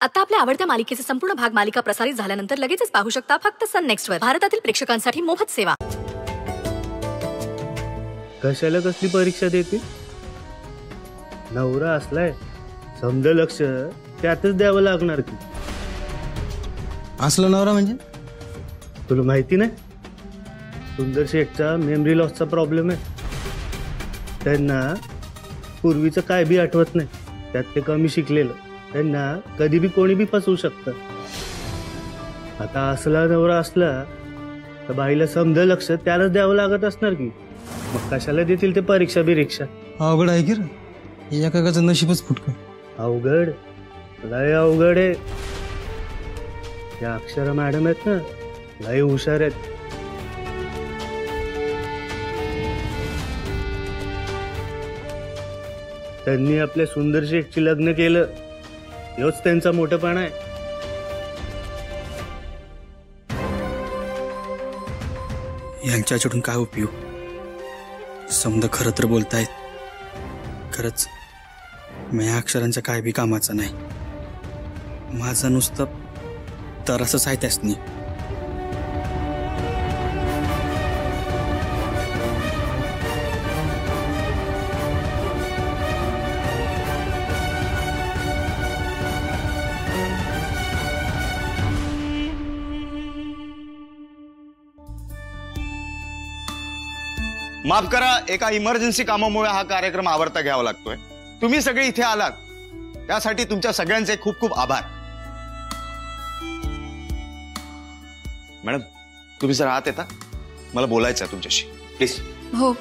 आता आपल्या आवडत्या मालिकेचे संपूर्ण भाग मालिका प्रसारित झाल्यानंतर लगेचच पाहू शकता फक्त सन नेक्स्ट वर. भारतातील प्रेक्षकांसाठी मोफत सेवा. कशाला कसली परीक्षा देते? नवरा असलाय समजा लक्ष त्यातच द्यावं लागणार की. असलं नवरा म्हणजे तुला माहिती नाही, सुंदर शेठचा मेमरी लॉसचा प्रॉब्लेम आहे. त्यांना पूर्वीचं काय बी आठवत नाही, त्यात ते कमी शिकलेलं. त्यांना कधी बी कोणी बी फसवू शकतं. आता असला नवरा असला तर बाईला समजा लक्ष त्यालाच द्यावं लागत असणार की. मग कशाला देतील ते परीक्षा बिरीक्षा? अवघड आहे की रे, या काकाचं नशीबच फुटकं. अवघड लय अवघड आहे. या अक्षरा मॅडम आहेत ना, लय हुशार आहेत. त्यांनी आपल्या सुंदर शेठची लग्न केलं, हेच त्यांचा मोठेपणा आहे. यांच्याकडून काय उपयोग? समजा खरं तर बोलतायत. खरंच मी या अक्षरांच्या काय बी कामाचं नाही. माझं नुसतं तर असंच आहे त्यासनी. माफ करा, एका इमर्जन्सी कामामुळे हा कार्यक्रम आवरता घ्यावा लागतोय. तुम्ही सगळे इथे आलात त्यासाठी तुमच्या सगळ्यांचे खूप खूप आभार. मॅडम तुम्ही जर आत येता, मला बोलायचं आहे तुमच्याशी प्लीज. हो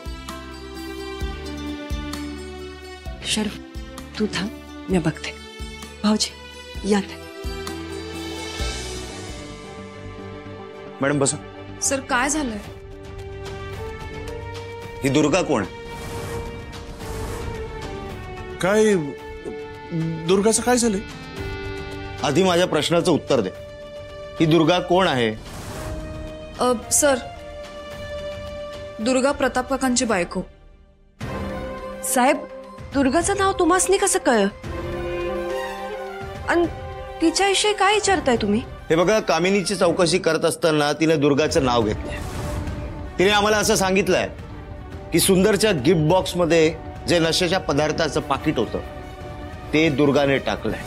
शर्फ, तू थांब, मी बघते. भाऊजी या. मॅडम बसा. सर काय झालंय? ही दुर्गा कोण? काय दुर्गाचं काय झालंय? आधी माझ्या प्रश्नाचं उत्तर दे. ही दुर्गा कोण आहे? सर दुर्गा प्रताप काकांची बायको. साहेब दुर्गाचं नाव तुम्हासनी कसं कळलं? आणि तिच्याविषयी काय विचारताय तुम्ही? हे बघा, कामिनीची चौकशी करत असताना तिने दुर्गाचं नाव घेतलंय. तिने आम्हाला असं सांगितलंय की सुंदरच्या गिफ्ट बॉक्स मध्ये जे नशेच्या पदार्थाचं पाकिट होतं ते दुर्गाने टाकलंय.